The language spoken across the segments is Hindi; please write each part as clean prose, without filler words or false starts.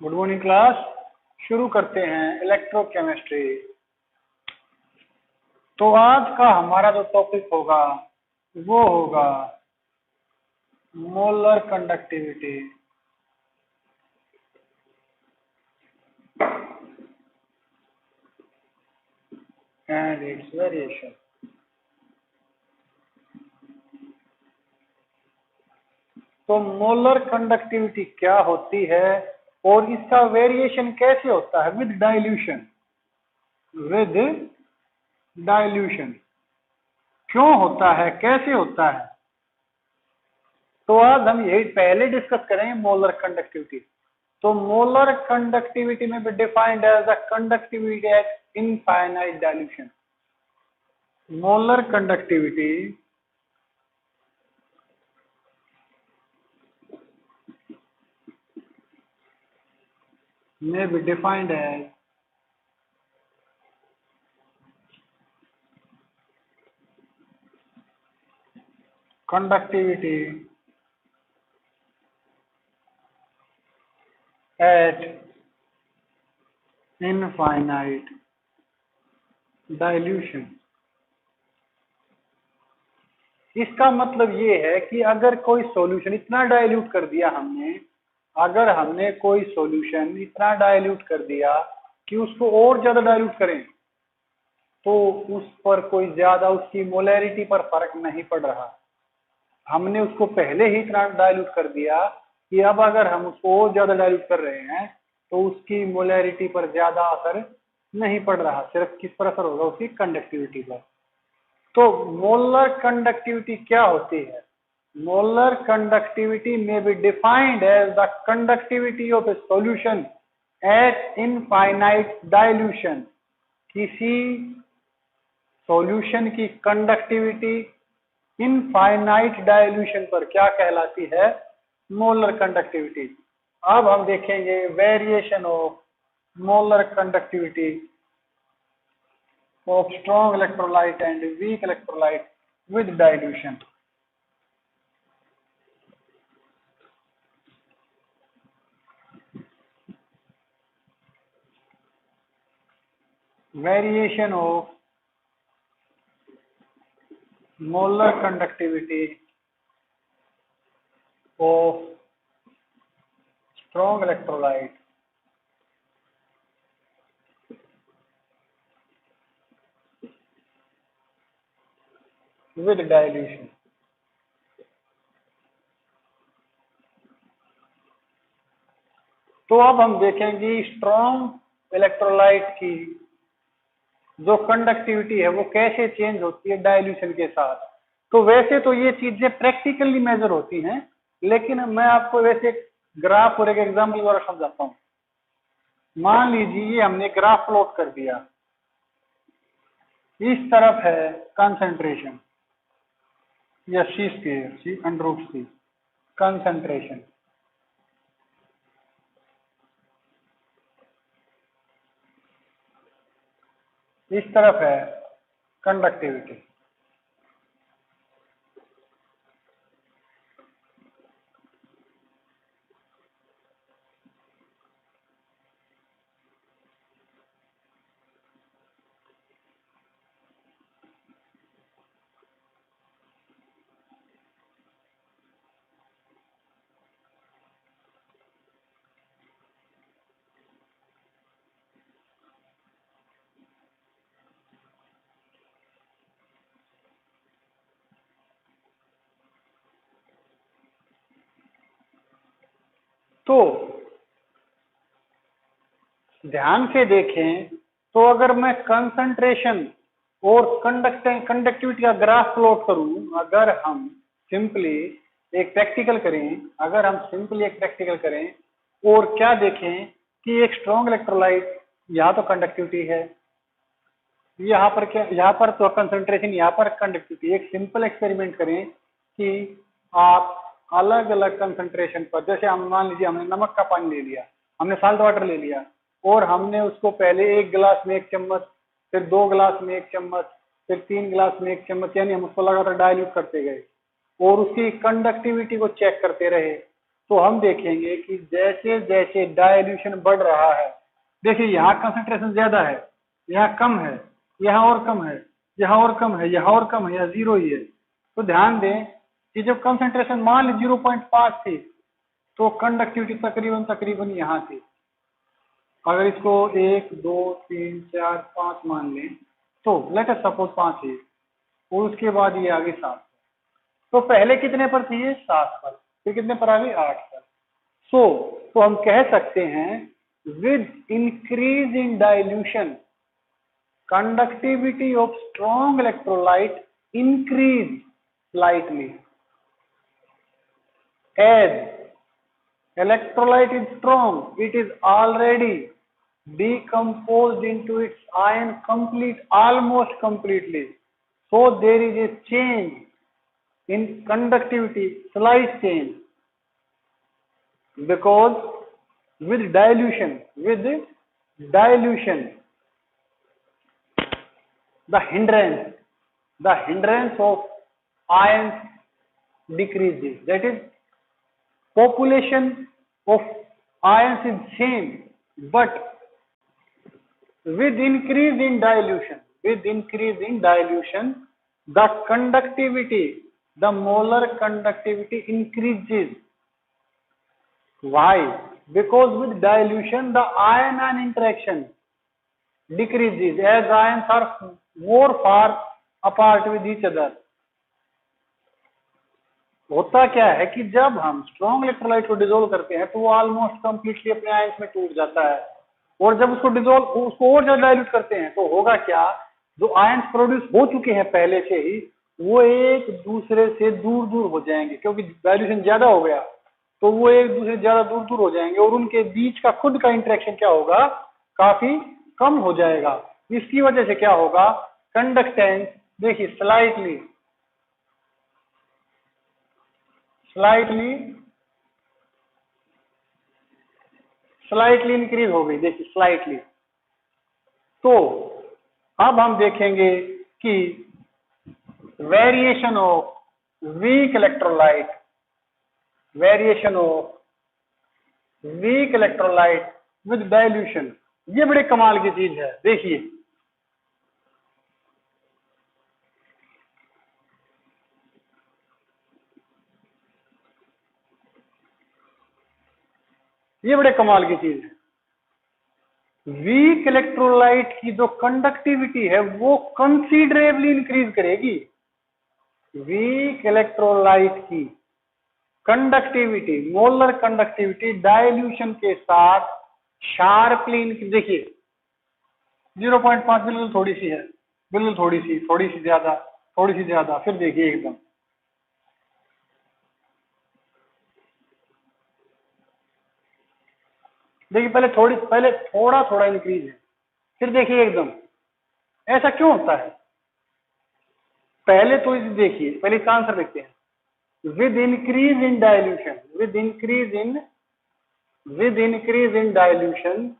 Good morning class. शुरू करते हैं इलेक्ट्रोकेमिस्ट्री। तो आज का हमारा जो टॉपिक होगा वो होगा molar conductivity and it's variation. तो मोलर कंडक्टिविटी क्या होती है और इसका वेरिएशन कैसे होता है विद डाइल्यूशन। क्यों होता है, कैसे होता है, तो आज हम यही पहले डिस्कस करेंगे मोलर कंडक्टिविटी। तो मोलर कंडक्टिविटी में भी defined as the conductivity at infinite dilution. Molar conductivity may be defined as conductivity at infinite dilution। इसका मतलब ये है कि अगर कोई सॉल्यूशन इतना डाइल्यूट कर दिया हमने कोई सॉल्यूशन इतना डाइल्यूट कर दिया कि उसको और ज्यादा डाइल्यूट करें तो उस पर कोई ज्यादा उसकी मोलैरिटी पर फर्क नहीं पड़ रहा। हमने उसको पहले ही इतना डाइल्यूट कर दिया कि अब अगर हम उसको और ज्यादा डाइल्यूट कर रहे हैं तो उसकी मोलैरिटी पर ज्यादा असर नहीं पड़ रहा, सिर्फ किस पर असर होगा, उसकी कंडक्टिविटी पर। तो मोलर कंडक्टिविटी क्या होती है? मोलर कंडक्टिविटी में be defined as the conductivity of a solution at infinite dilution. किसी सॉल्यूशन की कंडक्टिविटी इनफाइनाइट डाइल्यूशन पर क्या कहलाती है? Molar conductivity. अब हम देखेंगे variation of molar conductivity of strong electrolyte and weak electrolyte with dilution। Variation of molar conductivity of strong electrolyte with dilution। तो अब हम देखेंगे स्ट्रॉन्ग इलेक्ट्रोलाइट की जो कंडक्टिविटी है वो कैसे चेंज होती है डाइल्यूशन के साथ। तो वैसे तो ये चीजें प्रैक्टिकली मेजर होती हैं, लेकिन मैं आपको वैसे ग्राफ और एक एग्जाम्पल द्वारा समझाता हूँ। मान लीजिए हमने ग्राफ प्लॉट कर दिया, इस तरफ है कंसंट्रेशन या सी स्क्वायर सी अंडर रूट सी कंसंट्रेशन, इस तरफ है कंडक्टिविटी। तो ध्यान से देखें तो अगर मैं कंसंट्रेशन और कंडक्टिविटी का ग्राफ प्लॉट करूं, अगर हम सिंपली एक प्रैक्टिकल करें और क्या देखें कि एक स्ट्रॉन्ग इलेक्ट्रोलाइट यहाँ तो कंडक्टिविटी है, यहाँ पर क्या, यहाँ पर तो कंसंट्रेशन, यहाँ पर कंडक्टिविटी। एक सिंपल एक्सपेरिमेंट करें कि आप अलग अलग कंसंट्रेशन पर, जैसे हम मान लीजिए हमने नमक का पानी ले लिया, हमने साल्ट वाटर ले लिया और हमने उसको पहले 1 गिलास में 1 चम्मच, फिर 2 गिलास में 1 चम्मच, फिर 3 गिलास में 1 चम्मच, यानी हम उसको लगातार डाइल्यूट करते गए और उसकी कंडक्टिविटी को चेक करते रहे। तो हम देखेंगे कि जैसे जैसे डाइल्यूशन बढ़ रहा है, देखिए यहाँ कंसंट्रेशन ज्यादा है, यहाँ कम है, यहाँ और कम है, यहाँ और कम है, यहाँ और कम है, यहाँ 0 ही है। तो ध्यान दें कि जब कंसंट्रेशन मान ली 0.5 थी तो कंडक्टिविटी तकरीबन तकरीबन यहाँ थी। अगर इसको 1 2 3 4 5 मान लें तो लेट अस सपोज 5 है, और उसके बाद ये आगे 7। तो पहले कितने पर थी ये? 7 पर, फिर कितने पर आ गई? 8 पर। तो हम कह सकते हैं with increase in dilution conductivity of strong electrolyte increase slightly as electrolyte is strong, it is already decomposed into its ion almost completely, so there is a change in conductivity, slight change, because with dilution the hindrance of ions decreases. That is, population of ions is same, but with increase in dilution, the conductivity, the molar conductivity increases. Why? Because with dilution the ion interaction decreases as ions are more far apart with each other. होता क्या है कि जब हम स्ट्रॉन्ग इलेक्ट्रोलाइट को डिसोल्व करते हैं तो वो ऑलमोस्ट कंप्लीटली अपने आयंस में टूट जाता है, और जब उसको और ज्यादा डाइल्यूट करते हैं तो होगा क्या, जो आयंस प्रोड्यूस हो चुके हैं पहले से ही वो एक दूसरे से दूर दूर हो जाएंगे, क्योंकि डाइल्यूशन ज्यादा हो गया तो वो एक दूसरे से ज्यादा दूर दूर हो जाएंगे, और उनके बीच का खुद का इंटरेक्शन क्या होगा, काफी कम हो जाएगा। इसकी वजह से क्या होगा, कंडक्टेंस देखिए स्लाइटली इंक्रीज हो गई, देखिए स्लाइटली। तो अब हम देखेंगे कि variation of weak electrolyte with dilution, ये बड़े कमाल की चीज है। देखिए ये बड़े कमाल की चीज है। वीक इलेक्ट्रोलाइट की जो कंडक्टिविटी है वो कंसीडरेबली इंक्रीज करेगी। वीक इलेक्ट्रोलाइट की कंडक्टिविटी, मोलर कंडक्टिविटी डाइल्यूशन के साथ शार्पली, देखिए 0.5 बिल्कुल थोड़ी सी है, बिल्कुल थोड़ी सी ज्यादा, फिर देखिए एकदम देखिए पहले थोड़ा इंक्रीज है, फिर देखिए एकदम। ऐसा क्यों होता है? पहले तो देखिए, पहले इसका आंसर देखते हैं। With increase in dilution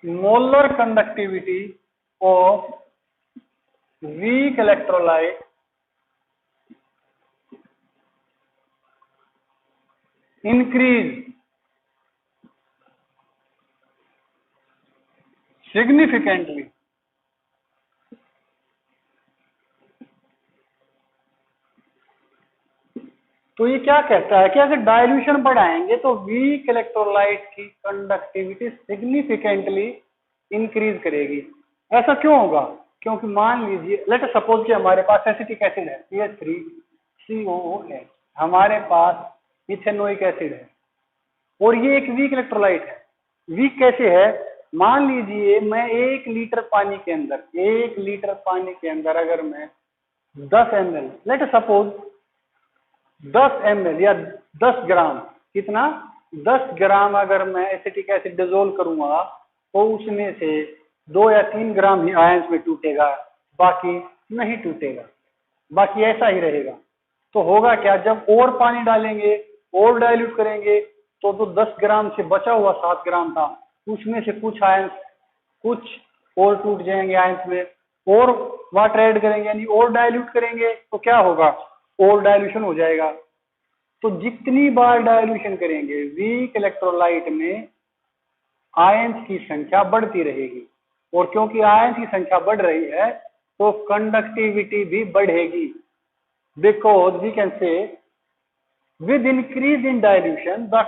molar conductivity of weak electrolyte increase significantly। तो ये क्या कहता है कि अगर डाइल्यूशन बढ़ाएंगे तो वीक इलेक्ट्रोलाइट की कंडक्टिविटी सिग्निफिकेंटली इंक्रीज करेगी। ऐसा क्यों होगा? क्योंकि मान लीजिए लेट अस सपोज कि हमारे पास एसिटिक एसिड है CH3COOH, हमारे पास इथेनोइक एसिड है, और ये एक वीक इलेक्ट्रोलाइट है। वीक कैसे है? मान लीजिए मैं 1 लीटर पानी के अंदर अगर मैं 10 ml, let us suppose 10 ml या 10 ग्राम, कितना, 10 ग्राम अगर मैं एसिटिक एसिड डिसोल्व करूंगा तो उसमें से 2 या 3 ग्राम ही आयंस में टूटेगा, बाकी नहीं टूटेगा, बाकी ऐसा ही रहेगा। तो होगा क्या, जब और पानी डालेंगे और डाइल्यूट करेंगे तो 10 ग्राम से बचा हुआ 7 ग्राम था, उसमें से कुछ आयंस कुछ और टूट जाएंगे आयंस में, और वाटर ऐड करेंगे यानी और डाइल्यूट करेंगे तो क्या होगा, और डाइल्यूशन हो जाएगा। तो जितनी बार डाइल्यूशन करेंगे वीक इलेक्ट्रोलाइट में आयंस की संख्या बढ़ती रहेगी, और क्योंकि आयंस की संख्या बढ़ रही है तो कंडक्टिविटी भी बढ़ेगी, because we can say with increase in dilution the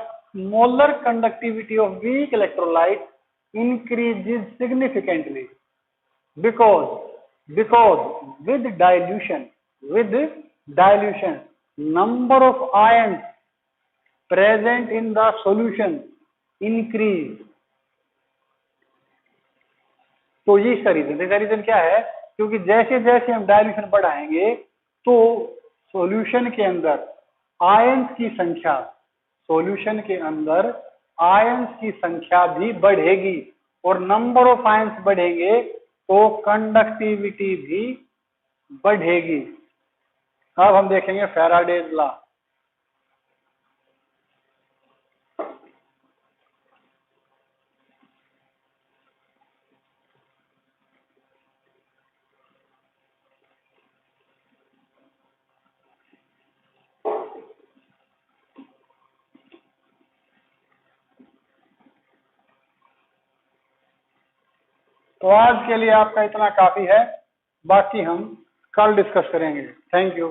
molar conductivity of weak electrolyte increases significantly, because with dilution number of ions present in the solution increase। तो ये इसका रीजन क्या है, क्योंकि जैसे जैसे हम डाइल्यूशन बढ़ाएंगे तो सॉल्यूशन के अंदर आयंस की संख्या, सॉल्यूशन के अंदर आयंस की संख्या भी बढ़ेगी, और नंबर ऑफ आयंस बढ़ेंगे तो कंडक्टिविटी भी बढ़ेगी। अब हम देखेंगे फैराडेज लॉ। तो आज के लिए आपका इतना काफी है, बाकी हम कल डिस्कस करेंगे। Thank you.